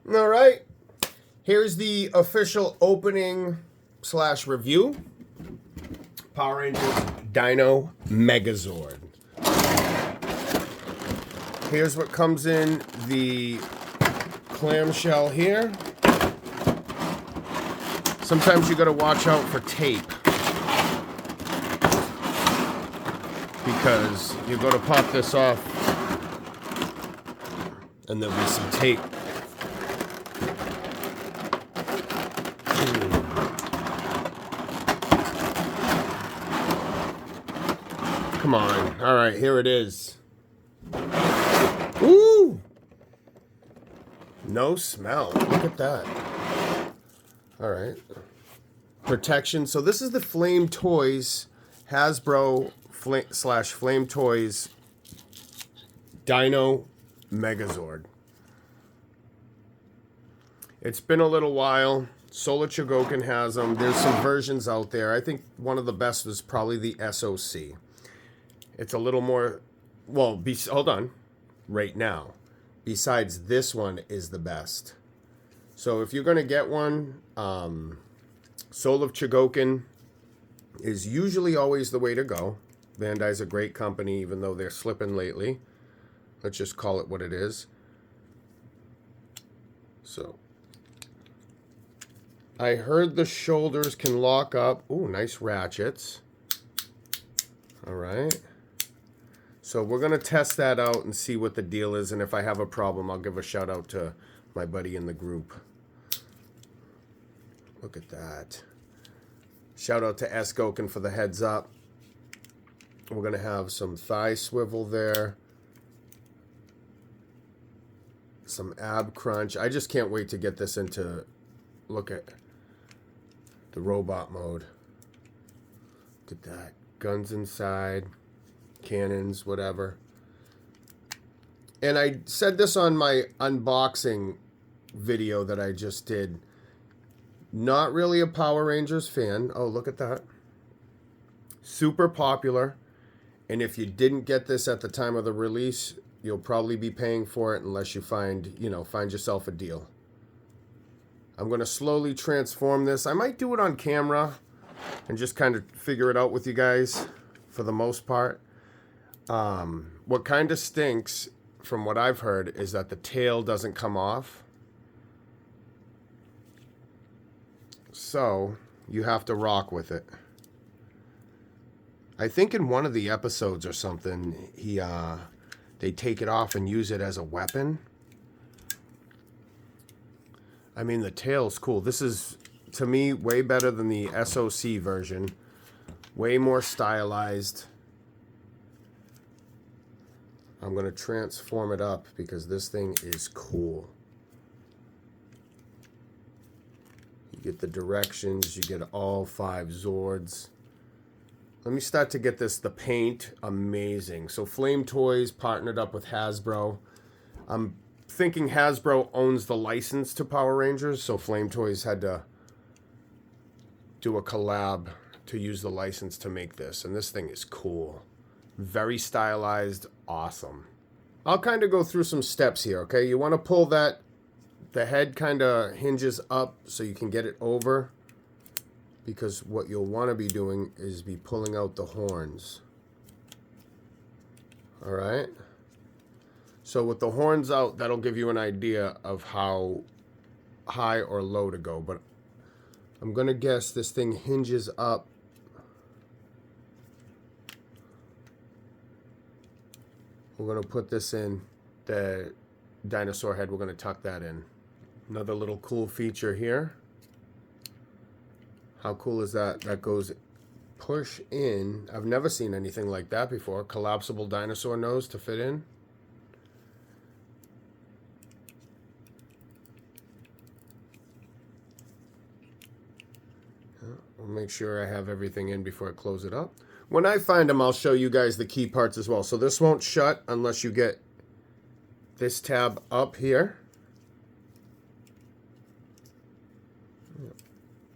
All right. Here's the official opening / review. Power Rangers Dino Megazord. Here's what comes in the clamshell here. Sometimes you gotta watch out for tape, because you're gonna pop this off and there'll be some tape. Come on. All right, here it is. Ooh! No smell. Look at that. All right. Protection. So this is the Flame Toys Hasbro / Flame Toys Dino Megazord. It's been a little while. Solar Chogokin has them. There's some versions out there. I think one of the best was probably the SOC. It's a little more, well, hold on, right now. Besides this one is the best. So if you're going to get one, Soul of Chogokin is usually always the way to go. Bandai's a great company, even though they're slipping lately. Let's just call it what it is. So, I heard the shoulders can lock up. Ooh, nice ratchets. All right. So we're going to test that out and see what the deal is. And if I have a problem, I'll give a shout out to my buddy in the group. Look at that. Shout out to S. Gokin for the heads up. We're going to have some thigh swivel there. Some ab crunch. I just can't wait to get this into, look at the robot mode. Look at that. Guns inside. Cannons, whatever. And I said this on my unboxing video that I just did. Not really a Power Rangers fan. Oh, look at that. Super popular. And if you didn't get this at the time of the release, you'll probably be paying for it unless you find yourself a deal. I'm going to slowly transform this. I might do it on camera and just kind of figure it out with you guys for the most part. What kind of stinks, from what I've heard, is that the tail doesn't come off. So, you have to rock with it. I think in one of the episodes or something, they take it off and use it as a weapon. I mean, the tail's cool. This is, to me, way better than the SOC version. Way more stylized. I'm going to transform it up because this thing is cool. You get the directions. You get all 5 Zords. Let me start to get the paint amazing. So Flame Toys partnered up with Hasbro. I'm thinking Hasbro owns the license to Power Rangers, so Flame Toys had to do a collab to use the license to make this. And this thing is cool. Very stylized, awesome. I'll kind of go through some steps here, okay? You want to pull that, the head kind of hinges up so you can get it over, because what you'll want to be doing is be pulling out the horns. All right? So with the horns out, that'll give you an idea of how high or low to go. But I'm going to guess this thing hinges up. We're going to put this in the dinosaur head. We're going to tuck that in. Another little cool feature here. How cool is that? That goes push in. I've never seen anything like that before. Collapsible dinosaur nose to fit in. I'll make sure I have everything in before I close it up. When I find them, I'll show you guys the key parts as well. So this won't shut unless you get this tab up here.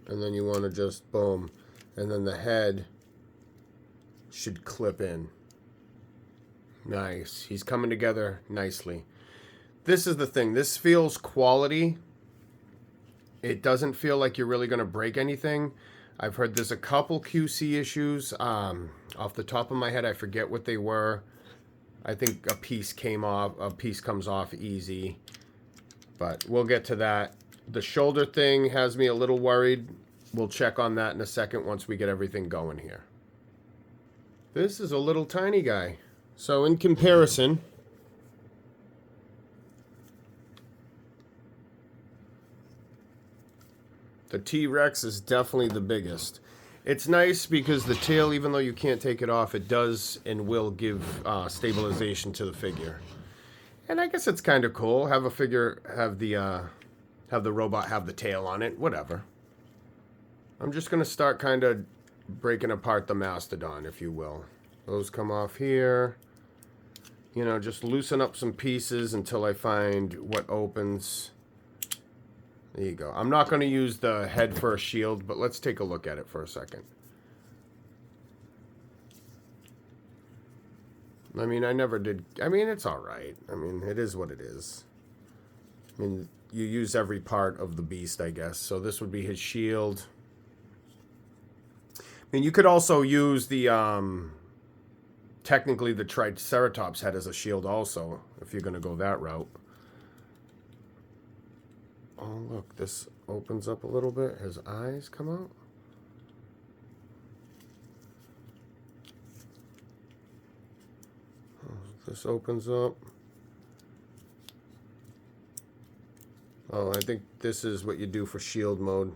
And then you want to just boom. And then the head should clip in. Nice. He's coming together nicely. This is the thing. This feels quality. It doesn't feel like you're really going to break anything. I've heard there's a couple QC issues. Off the top of my head, I forget what they were. I think a piece comes off easy. But we'll get to that. The shoulder thing has me a little worried. We'll check on that in a second once we get everything going here. This is a little tiny guy. So in comparison, the T-Rex is definitely the biggest. It's nice because the tail, even though you can't take it off, it does and will give stabilization to the figure. And I guess it's kind of cool. Have a figure have the robot have the tail on it. Whatever. I'm just gonna start kind of breaking apart the mastodon, if you will. Those come off here. You know, just loosen up some pieces until I find what opens. There you go. I'm not going to use the head for a shield, but let's take a look at it for a second. I mean, I never did. I mean, it's all right. I mean, it is what it is. I mean, you use every part of the beast, I guess. So this would be his shield. I mean, you could also use the, technically the Triceratops head as a shield also, if you're going to go that route. Oh, look, this opens up a little bit. His eyes come out. This opens up. Oh, I think this is what you do for shield mode.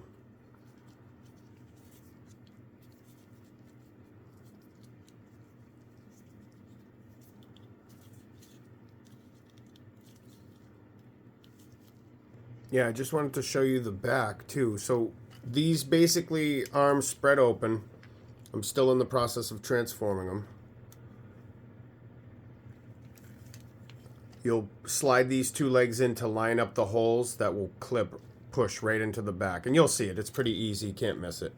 Yeah, I just wanted to show you the back too. So these basically arms spread open. I'm still in the process of transforming them. You'll slide these two legs in to line up the holes that will push right into the back. And you'll see it. It's pretty easy. You can't miss it.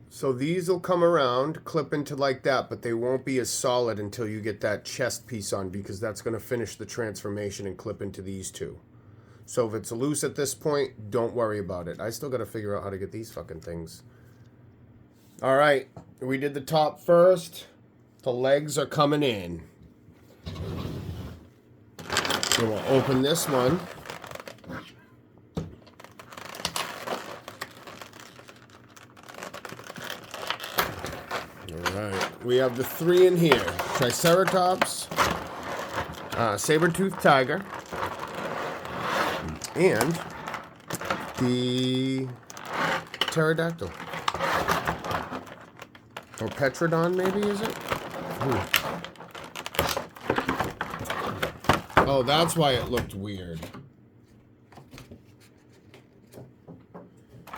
So these will come around, clip into like that, but they won't be as solid until you get that chest piece on, because that's going to finish the transformation and clip into these two. So if it's loose at this point, don't worry about it. I still got to figure out how to get these fucking things. All right, we did the top first. The legs are coming in. So we'll open this one. Alright, we have the three in here. Triceratops, saber-toothed tiger, and the pterodactyl. Or Petrodon, maybe, is it? Ooh. Oh, that's why it looked weird.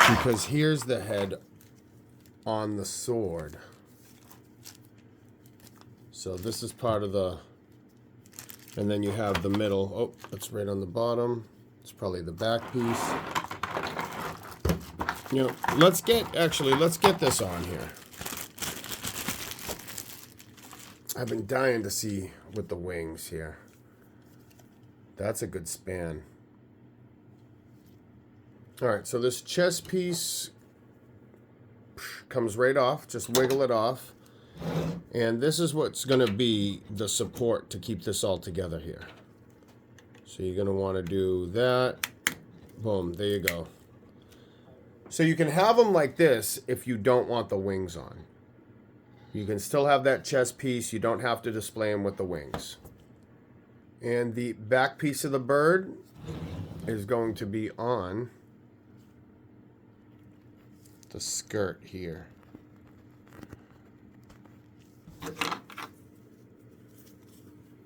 Because here's the head on the sword. So this is part of the... And then you have the middle. Oh, that's right on the bottom. It's probably the back piece. You know, let's get this on here. I've been dying to see with the wings here. That's a good span. Alright, so this chest piece comes right off. Just wiggle it off. And this is what's going to be the support to keep this all together here. So you're going to want to do that. Boom, there you go. So you can have them like this if you don't want the wings on. You can still have that chest piece. You don't have to display them with the wings. And the back piece of the bird is going to be on the skirt here.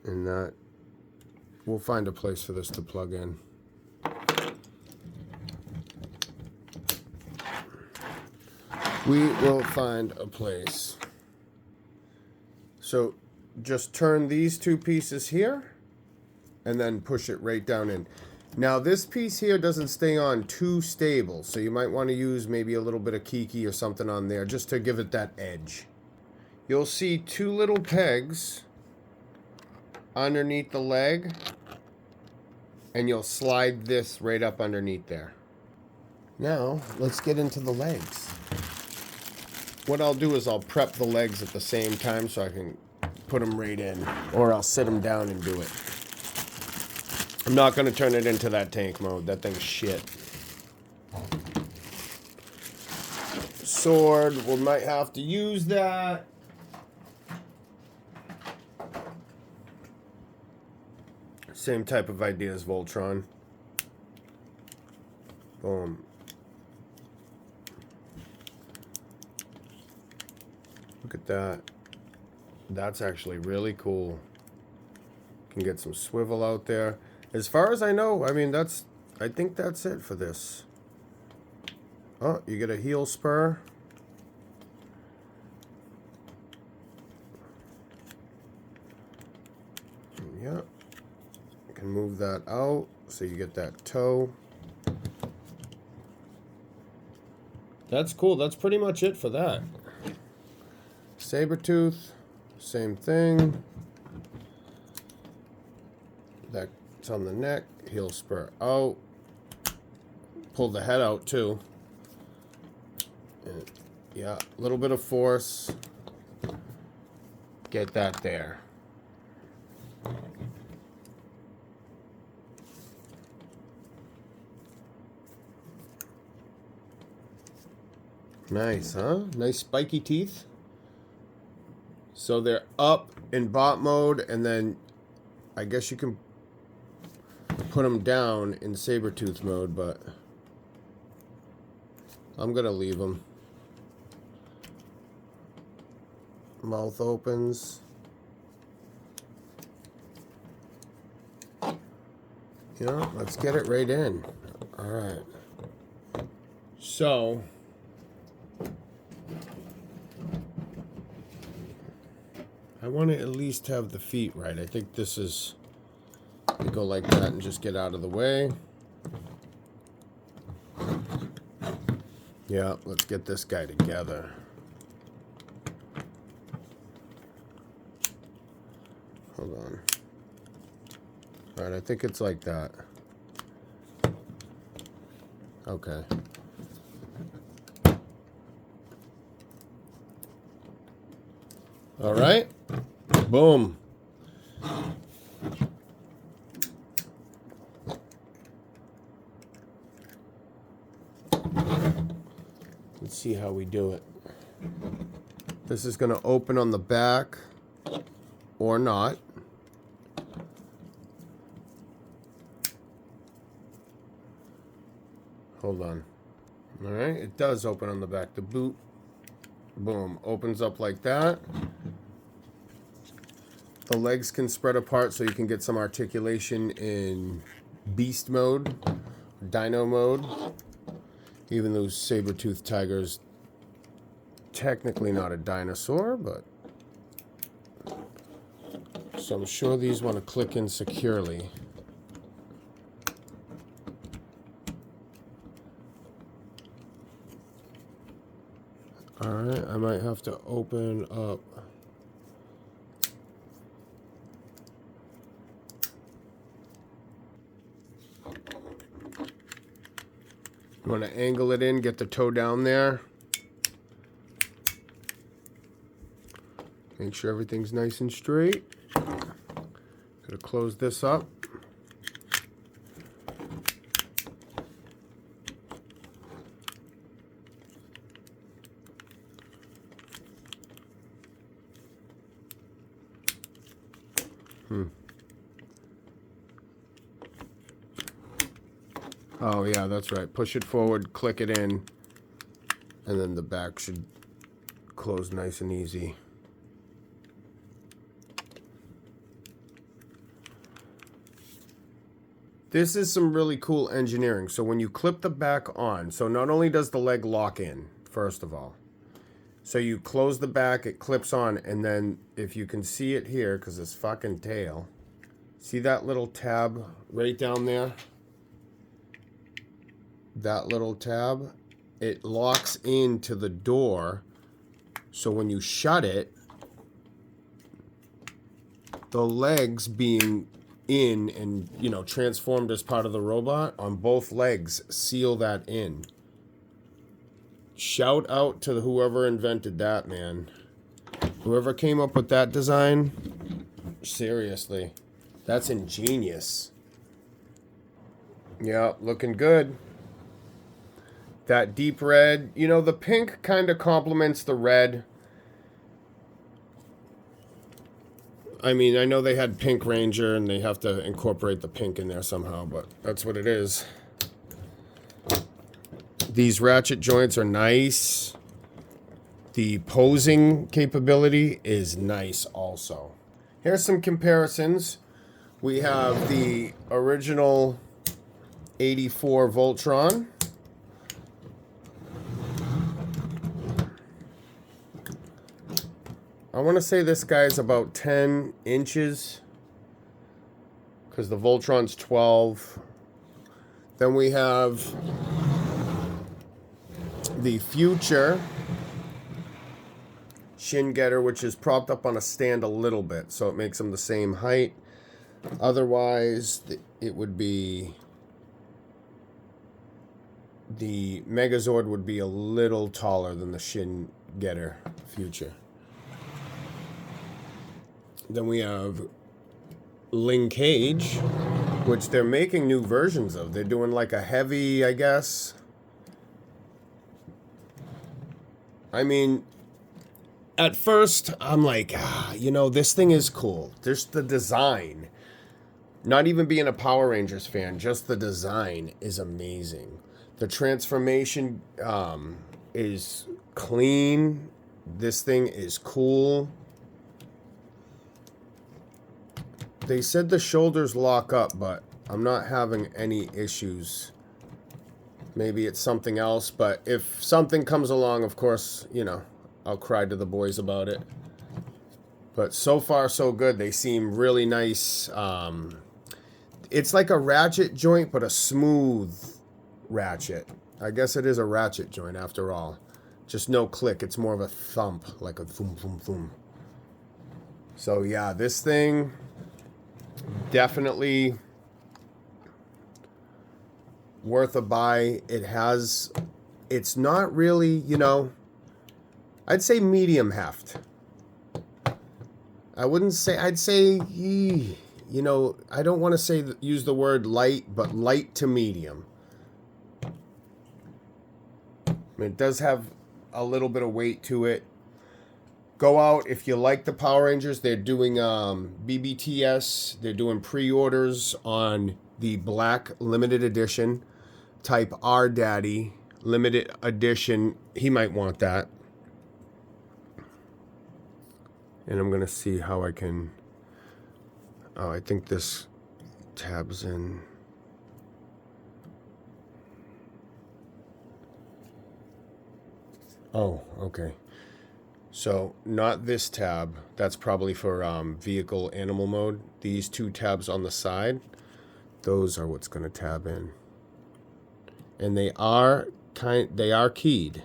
And that, we'll find a place for this to plug in. We will find a place. So just turn these two pieces here and then push it right down in. Now this piece here doesn't stay on too stable, so you might want to use maybe a little bit of Kiki or something on there just to give it that edge. You'll see two little pegs underneath the leg, and you'll slide this right up underneath there. Now, let's get into the legs. What I'll do is I'll prep the legs at the same time so I can put them right in, or I'll sit them down and do it. I'm not going to turn it into that tank mode. That thing's shit. Sword, we might have to use that. Same type of idea as Voltron. Boom. Look at that. That's actually really cool. Can get some swivel out there. As far as I know, I mean, I think that's it for this. Oh, you get a heel spur. Yeah. You can move that out so you get that toe. That's cool. That's pretty much it for that. Sabertooth, same thing. That's on the neck. Heel spur out. Pull the head out too. And yeah, a little bit of force. Get that there. Nice, huh? Nice spiky teeth. So they're up in bot mode, and then I guess you can put them down in Sabertooth mode, but I'm going to leave them. Mouth opens. Yeah, let's get it right in. All right. So I want to at least have the feet right. I think this is, you go like that and just get out of the way. Yeah, let's get this guy together. Hold on. All right, I think it's like that. Okay. All right. Boom. Let's see how we do it. This is going to open on the back or not. Hold on. All right, it does open on the back. The boot, boom, opens up like that. The legs can spread apart so you can get some articulation in beast mode, dino mode. Even though saber-toothed tiger's technically not a dinosaur, but so I'm sure these want to click in securely. Alright, I might have to open up. You want to angle it in, get the toe down there. Make sure everything's nice and straight. Gotta close this up. Oh yeah, that's right. Push it forward, click it in, and then the back should close nice and easy. This is some really cool engineering. So when you clip the back on, so not only does the leg lock in, first of all, so you close the back, it clips on, and then if you can see it here, because it's fucking tail, see that little tab right down there? That little tab, it locks into the door, so when you shut it, the legs being in and, you know, transformed as part of the robot on both legs seal that in. Shout out to whoever invented that, man. Whoever came up with that design, seriously, that's ingenious. Yeah, looking good. That deep red, you know, the pink kind of complements the red. I mean, I know they had Pink Ranger and they have to incorporate the pink in there somehow, but that's what it is. These ratchet joints are nice. The posing capability is nice also. Here's some comparisons. We have the original 84 Voltron. I want to say this guy's about 10 inches because the Voltron's 12. Then we have the Future Shin Getter, which is propped up on a stand a little bit, so it makes them the same height. Otherwise, it would be... the Megazord would be a little taller than the Shin Getter Future. Then we have Ling Cage, which they're making new versions of. They're doing like a heavy, I guess. I mean, at first, I'm like, you know, this thing is cool. Just the design. Not even being a Power Rangers fan, just the design is amazing. The transformation is clean. This thing is cool. They said the shoulders lock up, but I'm not having any issues. Maybe it's something else, but if something comes along, of course, you know, I'll cry to the boys about it. But so far, so good. They seem really nice. It's like a ratchet joint, but a smooth ratchet. I guess it is a ratchet joint after all. Just no click. It's more of a thump, like a thum, thum, thum. So yeah, this thing definitely worth a buy. It's not really, you know, I'd say medium heft. I'd say, you know, I don't want to use the word light, but light to medium. I mean, it does have a little bit of weight to it. Go out if you like the Power Rangers. They're doing BBTS. They're doing pre-orders on the Black Limited Edition Type R Daddy Limited Edition. He might want that. And I'm going to see how I can... Oh, I think this tabs in... Oh, okay. So, not this tab. That's probably for vehicle animal mode. These two tabs on the side, those are what's going to tab in. And they are keyed.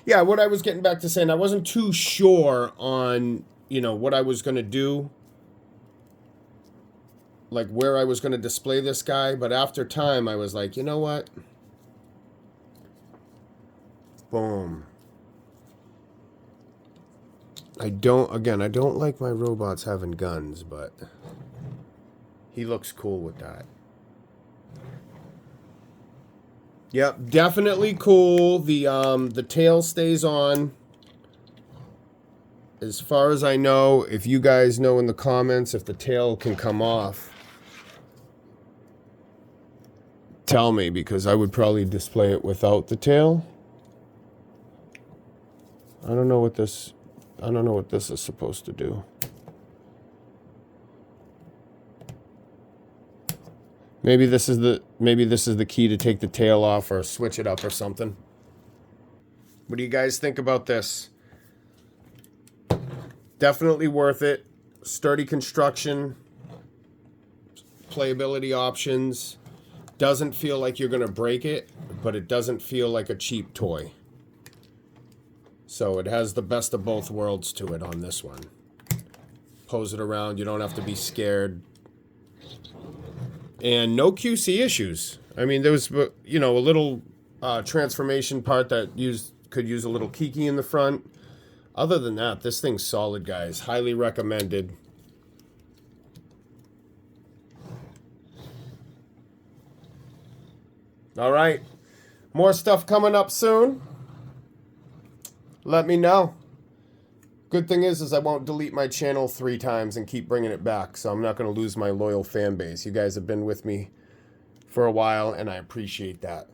Yeah, what I was getting back to saying, I wasn't too sure on, you know, what I was going to do. Like, where I was going to display this guy. But after time, I was like, you know what? Boom. I don't like my robots having guns, but he looks cool with that. Yep, definitely cool. The tail stays on. As far as I know, if you guys know in the comments if the tail can come off, tell me, because I would probably display it without the tail. I don't know what this is supposed to do. Maybe this is the key to take the tail off or switch it up or something. What do you guys think about this? Definitely worth it. Sturdy construction, playability options. Doesn't feel like you're going to break it, but it doesn't feel like a cheap toy. So it has the best of both worlds to it on this one. Pose it around, you don't have to be scared. And no QC issues. I mean, there was, you know, a little transformation part that could use a little kiki in the front. Other than that, this thing's solid, guys. Highly recommended. All right. More stuff coming up soon. Let me know. Good thing is I won't delete my channel 3 times and keep bringing it back, so I'm not going to lose my loyal fan base. You guys have been with me for a while, and I appreciate that.